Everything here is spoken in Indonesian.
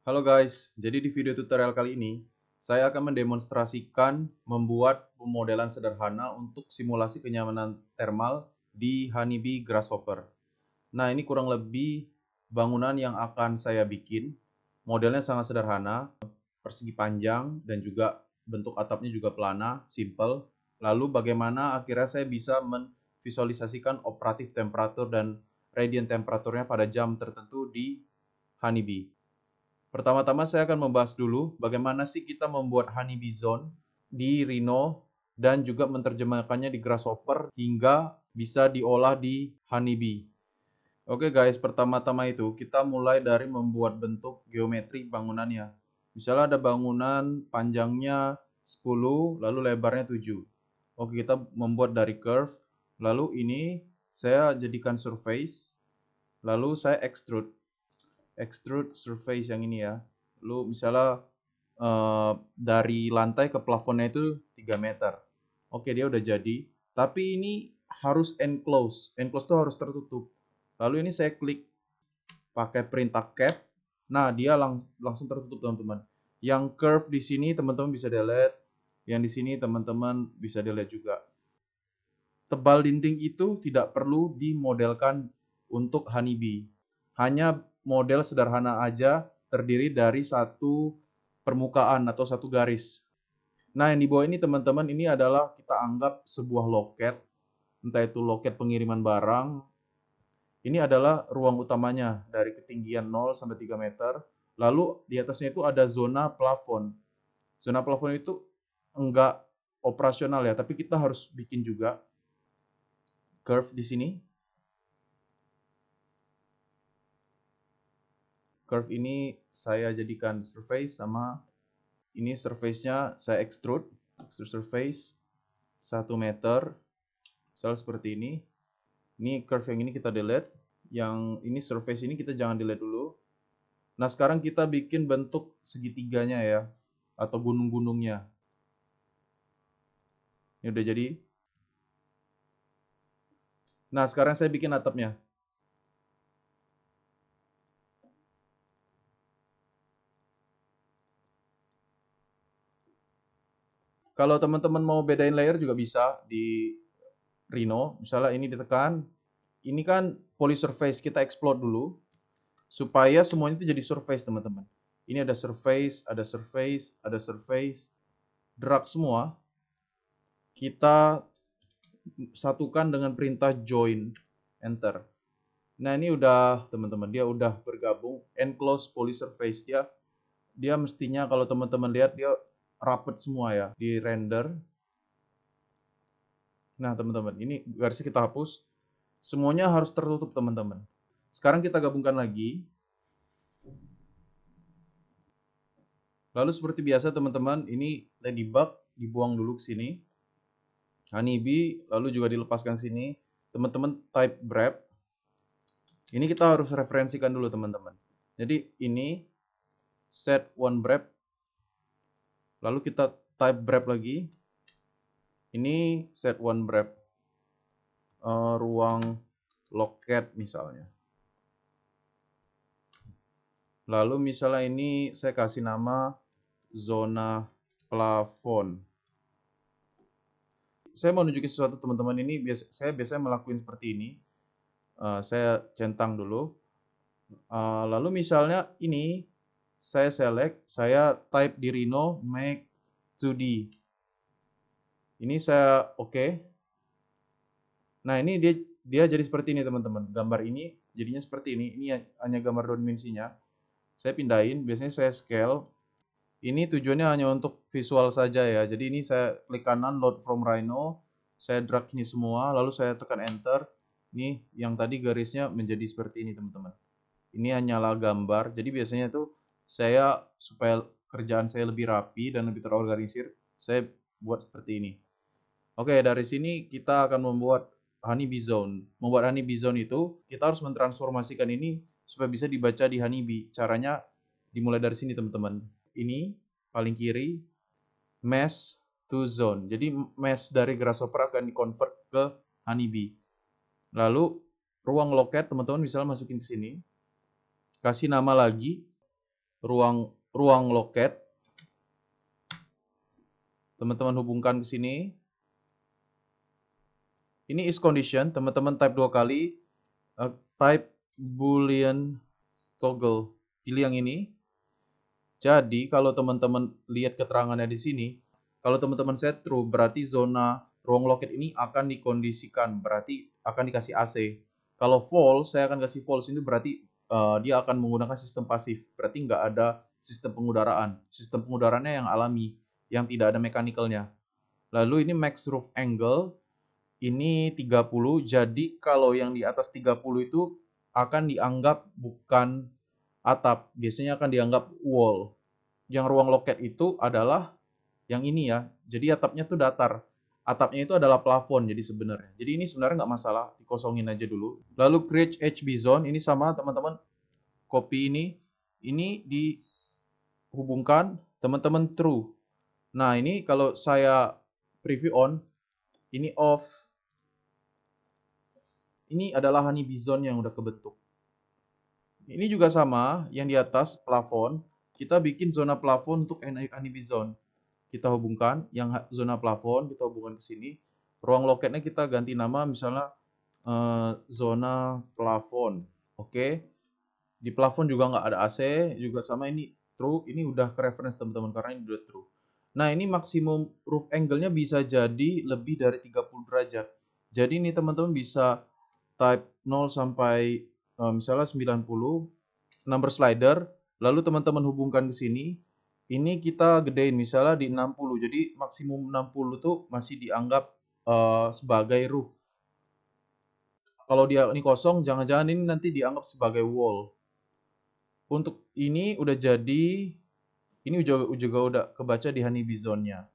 Halo guys, jadi di video tutorial kali ini saya akan mendemonstrasikan membuat pemodelan sederhana untuk simulasi kenyamanan thermal di Honeybee Grasshopper. Nah, ini kurang lebih bangunan yang akan saya bikin. Modelnya sangat sederhana, persegi panjang dan juga bentuk atapnya juga pelana, simple. Lalu bagaimana akhirnya saya bisa memvisualisasikan operatif temperatur dan radiant temperaturnya pada jam tertentu di Honeybee. Pertama-tama saya akan membahas dulu bagaimana sih kita membuat Honeybee Zone di Rhino dan juga menerjemahkannya di Grasshopper hingga bisa diolah di Honeybee. Oke guys, pertama-tama itu kita mulai dari membuat bentuk geometri bangunannya. Misalnya ada bangunan panjangnya 10, lalu lebarnya 7. Oke, kita membuat dari curve. Lalu ini saya jadikan surface, lalu saya extrude surface yang ini ya. Lalu misalnya dari lantai ke plafonnya itu 3 meter. Oke, dia udah jadi. Tapi ini harus enclose. Enclose itu harus tertutup. Lalu ini saya klik pakai perintah cap. Nah, dia langsung tertutup teman-teman. Yang curve di sini teman-teman bisa delete. Yang di sini teman-teman bisa delete juga. Tebal dinding itu tidak perlu dimodelkan untuk Honeybee. Hanya model sederhana aja terdiri dari satu permukaan atau satu garis. Nah, yang di bawah ini teman-teman ini adalah kita anggap sebuah loket, entah itu loket pengiriman barang. Ini adalah ruang utamanya dari ketinggian 0 sampai 3 meter. Lalu di atasnya itu ada zona plafon. Zona plafon itu enggak operasional ya, tapi kita harus bikin juga curve di sini. Curve ini saya jadikan surface sama ini surface-nya saya extrude surface 1 meter. Misal seperti ini. Ini curve yang ini kita delete. Yang ini surface ini kita jangan delete dulu. Nah, sekarang kita bikin bentuk segitiganya ya. Atau gunung-gunungnya. Ini udah jadi. Nah, sekarang saya bikin atapnya. Kalau teman-teman mau bedain layer juga bisa di Rhino. Misalnya ini ditekan. Ini kan polysurface. Kita explode dulu. Supaya semuanya itu jadi surface teman-teman. Ini ada surface, ada surface, ada surface. Drag semua. Kita satukan dengan perintah join. Enter. Nah, ini udah teman-teman, dia udah bergabung enclose polysurface. Dia mestinya kalau teman-teman lihat dia rapet semua ya di render. Nah, teman-teman, ini garisnya kita hapus. Semuanya harus tertutup, teman-teman. Sekarang kita gabungkan lagi. Lalu seperti biasa, teman-teman, ini ladybug dibuang dulu ke sini. Honeybee lalu juga dilepaskan ke sini. Teman-teman type wrap. Ini kita harus referensikan dulu, teman-teman. Jadi ini set one wrap. Lalu kita type wrap lagi. Ini set one wrap. Ruang loket misalnya. Lalu misalnya ini saya kasih nama zona plafon. Saya mau nunjukin sesuatu teman-teman, ini saya biasanya melakukan seperti ini. Saya centang dulu. Lalu misalnya ini saya select, saya type di Rhino make 2D. Ini saya oke. Nah, ini dia jadi seperti ini teman-teman. Gambar ini jadinya seperti ini. Ini hanya gambar 2 dimensinya. Saya pindahin, biasanya saya scale. Ini tujuannya hanya untuk visual saja ya. Jadi ini saya klik kanan load from Rhino. Saya drag ini semua, lalu saya tekan enter. Ini yang tadi garisnya menjadi seperti ini teman-teman. Ini hanyalah gambar. Jadi biasanya tuh saya supaya kerjaan saya lebih rapi dan lebih terorganisir, saya buat seperti ini. Oke, dari sini kita akan membuat Honeybee Zone. Membuat Honeybee Zone itu, kita harus mentransformasikan ini supaya bisa dibaca di Honeybee. Caranya dimulai dari sini, teman-teman. Ini, paling kiri, mesh to zone. Jadi, mesh dari Grasshopper akan di-convert ke Honeybee. Lalu, ruang loket, teman-teman misalnya masukin ke sini. Kasih nama lagi. ruang loket. Teman-teman hubungkan ke sini. Ini is condition, teman-teman type 2 kali, type boolean toggle. Pilih yang ini. Jadi kalau teman-teman lihat keterangannya di sini, kalau teman-teman set true, berarti zona ruang loket ini akan dikondisikan, berarti akan dikasih AC. Kalau false, saya akan kasih false, itu berarti dia akan menggunakan sistem pasif, berarti nggak ada sistem pengudaraan. Sistem pengudaraannya yang alami, yang tidak ada mechanical-nya. Lalu ini max roof angle, ini 30, jadi kalau yang di atas 30 itu akan dianggap bukan atap, biasanya akan dianggap wall. Yang ruang loket itu adalah yang ini ya, jadi atapnya tuh datar. Atapnya itu adalah plafon jadi sebenarnya. Jadi ini sebenarnya nggak masalah, dikosongin aja dulu. Lalu create HB zone, ini sama teman-teman, copy ini dihubungkan, teman-teman true. Nah ini kalau saya preview on, ini off. Ini adalah honeybee zone yang udah kebentuk. Ini juga sama, yang di atas plafon, kita bikin zona plafon untuk honeybee zone. Kita hubungkan, yang zona plafon kita hubungkan ke sini. Ruang loketnya kita ganti nama, misalnya zona plafon. Oke, di plafon juga nggak ada AC, juga sama ini true. Ini udah ke reference teman-teman, karena ini udah true. Nah ini maksimum roof angle-nya bisa jadi lebih dari 30 derajat. Jadi ini teman-teman bisa type 0 sampai misalnya 90, number slider, lalu teman-teman hubungkan ke sini. Ini kita gedein misalnya di 60. Jadi maksimum 60 tuh masih dianggap sebagai roof. Kalau dia ini kosong, jangan-jangan ini nanti dianggap sebagai wall. Untuk ini udah jadi, ini juga udah kebaca di honeybee zone-nya.